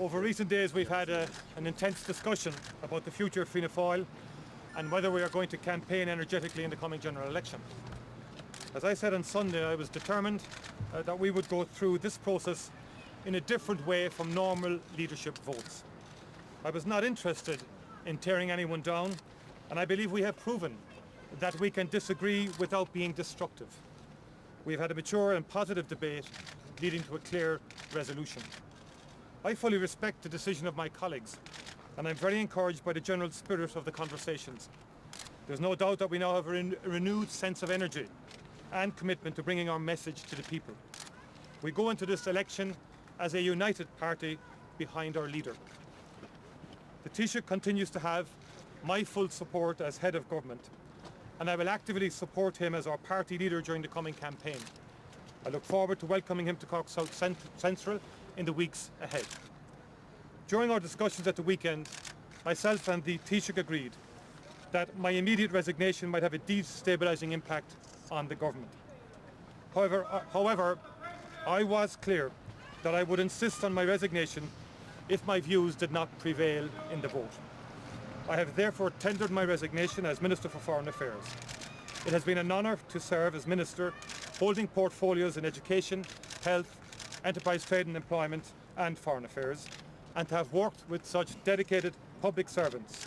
Over recent days we've had an intense discussion about the future of Fianna Fáil and whether we are going to campaign energetically in the coming general election. As I said on Sunday, I was determined that we would go through this process in a different way from normal leadership votes. I was not interested in tearing anyone down, and I believe we have proven that we can disagree without being destructive. We've had a mature and positive debate leading to a clear resolution. I fully respect the decision of my colleagues, and I'm very encouraged by the general spirit of the conversations. There's no doubt that we now have a renewed sense of energy and commitment to bringing our message to the people. We go into this election as a united party behind our leader. The Taoiseach continues to have my full support as head of government, and I will actively support him as our party leader during the coming campaign. I look forward to welcoming him to Cork South Central in the weeks ahead. During our discussions at the weekend, myself and the Taoiseach agreed that my immediate resignation might have a destabilising impact on the government. However, I was clear that I would insist on my resignation if my views did not prevail in the vote. I have therefore tendered my resignation as Minister for Foreign Affairs. It has been an honour to serve as Minister, holding portfolios in education, health, enterprise, trade and employment and foreign affairs, and to have worked with such dedicated public servants.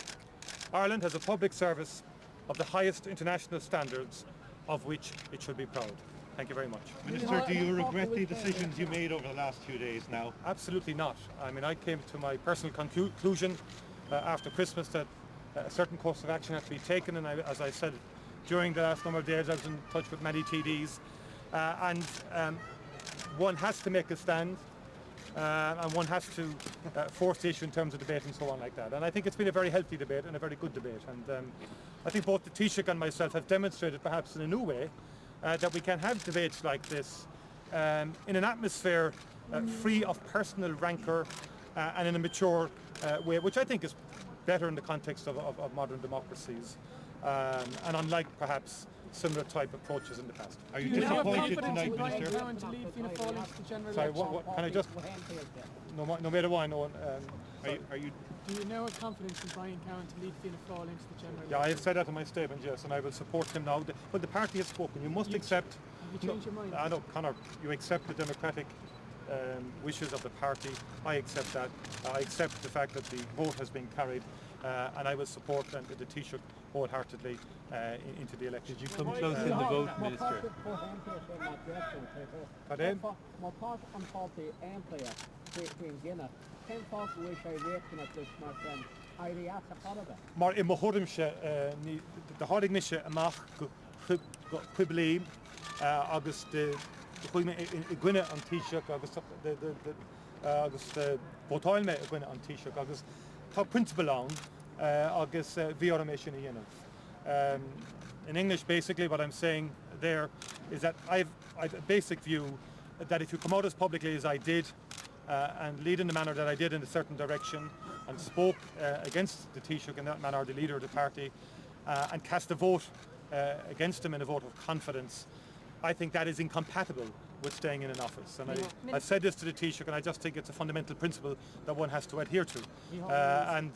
Ireland has a public service of the highest international standards of which it should be proud. Thank you very much. Minister, do you regret the decisions you made over the last few days now? Absolutely not. I mean, I came to my personal conclusion after Christmas that a certain course of action had to be taken, and as I said during the last number of days, I was in touch with many TDs, and one has to make a stand, and one has to force the issue in terms of debate and so on like that. And I think it's been a very healthy debate and a very good debate. And I think both the Taoiseach and myself have demonstrated, perhaps in a new way, that we can have debates like this in an atmosphere free of personal rancour and in a mature way, which I think is better in the context of modern democracies, and unlike perhaps similar type approaches in the past. Are you disappointed tonight, Minister? Sorry, what can I just? No matter what, no. Are you? Do you now have confidence in Brian Cowan to lead Fianna Fáil into the general election? Yeah, I have said that in my statement, yes, and I will support him now. But the party has spoken. You must accept. Have you changed your mind? I know, Conor. You accept the democratic wishes of the party. I accept that. I accept the fact that the vote has been carried, and I will support the Taoiseach wholeheartedly into the election. Did you come close in the vote, Minister? Mar I mohorim se de hádig se amach quiblí agus de chuime gwine an Taoiseach agus votáil me a gwine an Taoiseach agus tá principle an agus bhí sin in English, basically what I'm saying there is that I've a basic view that if you come out as publicly as I did and lead in the manner that I did in a certain direction and spoke against the Taoiseach in that manner, the leader of the party, and cast a vote against him in a vote of confidence, I think that is incompatible with staying in an office. And I've said this to the Taoiseach, and I just think it's a fundamental principle that one has to adhere to. And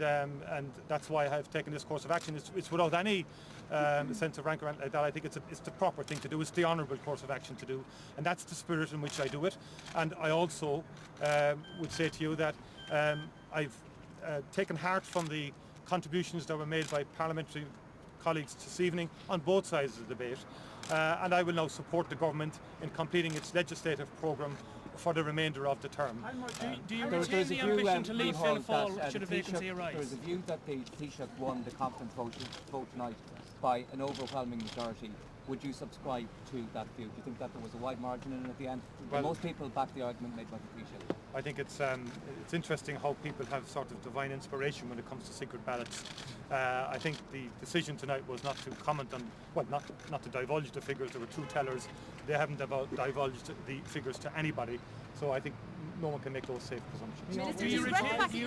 that's why I've taken this course of action. It's without any sense of rancour like that. I think it's the proper thing to do. It's the honourable course of action to do. And that's the spirit in which I do it. And I also would say to you that I've taken heart from the contributions that were made by parliamentary colleagues this evening on both sides of the debate. And I will now support the government in completing its legislative programme for the remainder of the term. Do you retain the ambition to leave Fianna Fáil should a vacancy arise? There is a view that the Taoiseach won the confidence vote tonight by an overwhelming majority. Would you subscribe to that view? Do you think that there was a wide margin in it at the end? Well, most people back the argument made by the Taoiseach. I think it's interesting how people have sort of divine inspiration when it comes to secret ballots. I think the decision tonight was not to comment on, well, not to divulge the figures. There were two tellers. They haven't divulged the figures to anybody. So I think no one can make those safe presumptions. Do you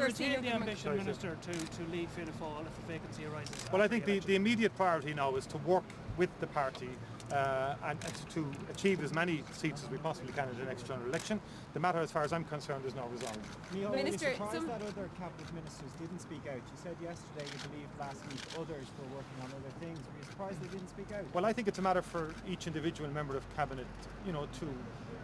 retain the ambition, Minister, to lead Fianna Fáil if a vacancy arises? Well, I think the immediate priority now is to work with the party and to achieve as many seats as we possibly can in the next general election. The matter, as far as I'm concerned, is now resolved. Micheal, Minister, were you surprised that other cabinet ministers didn't speak out? You said yesterday you believed last week others were working on other things. Were you surprised they didn't speak out? Well, I think it's a matter for each individual member of cabinet, to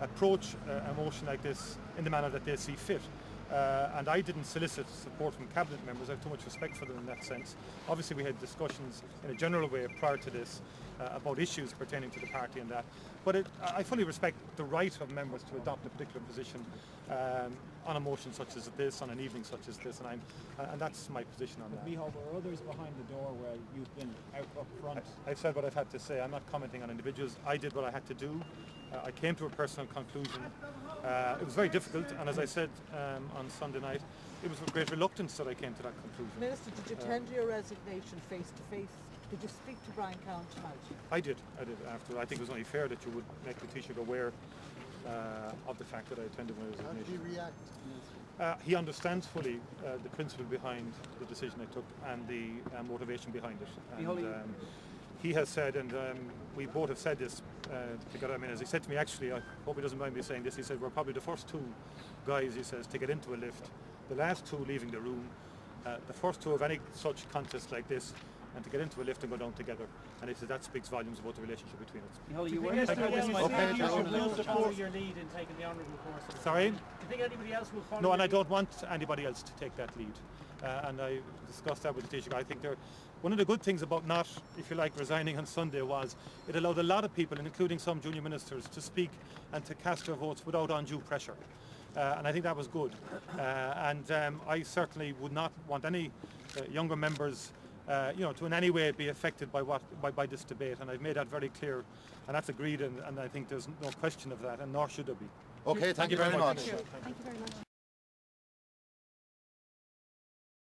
approach a motion like this in the manner that they see fit. And I didn't solicit support from cabinet members. I have too much respect for them in that sense. Obviously we had discussions in a general way prior to this about issues pertaining to the party and that. But I fully respect the right of members to adopt a particular position on a motion such as this, on an evening such as this, and that's my position on that. Micheal, were others behind the door where you've been out up front? I've said what I've had to say. I'm not commenting on individuals. I did what I had to do. I came to a personal conclusion. It was very difficult, and as I said on Sunday night, it was with great reluctance that I came to that conclusion. Minister, did you tender your resignation face to face? Did you speak to Brian Cowan tonight? I did after. I think it was only fair that you would make the Taoiseach aware of the fact that I attended my resignation. How did he react? He understands fully the principle behind the decision I took and the motivation behind it. And, he has said, and we both have said this together. I mean, as he said to me, actually, I hope he doesn't mind me saying this. He said we're probably the first two guys, he says, to get into a lift. The last two leaving the room. The first two of any such contest like this, and to get into a lift and go down together. And he said that speaks volumes about the relationship between us. Micheal, you were think you else should will follow your lead in taking the honourable course. Sorry? Do you think anybody else will follow? No, and I don't want anybody else to take that lead. And I discussed that with the Taoiseach. I think one of the good things about not, if you like, resigning on Sunday was it allowed a lot of people, including some junior ministers, to speak and to cast their votes without undue pressure. And I think that was good. I certainly would not want any younger members to in any way be affected by this debate, and I've made that very clear, and that's agreed, and I think there's no question of that, and nor should there be. Okay, thank you very much. Thank you very much.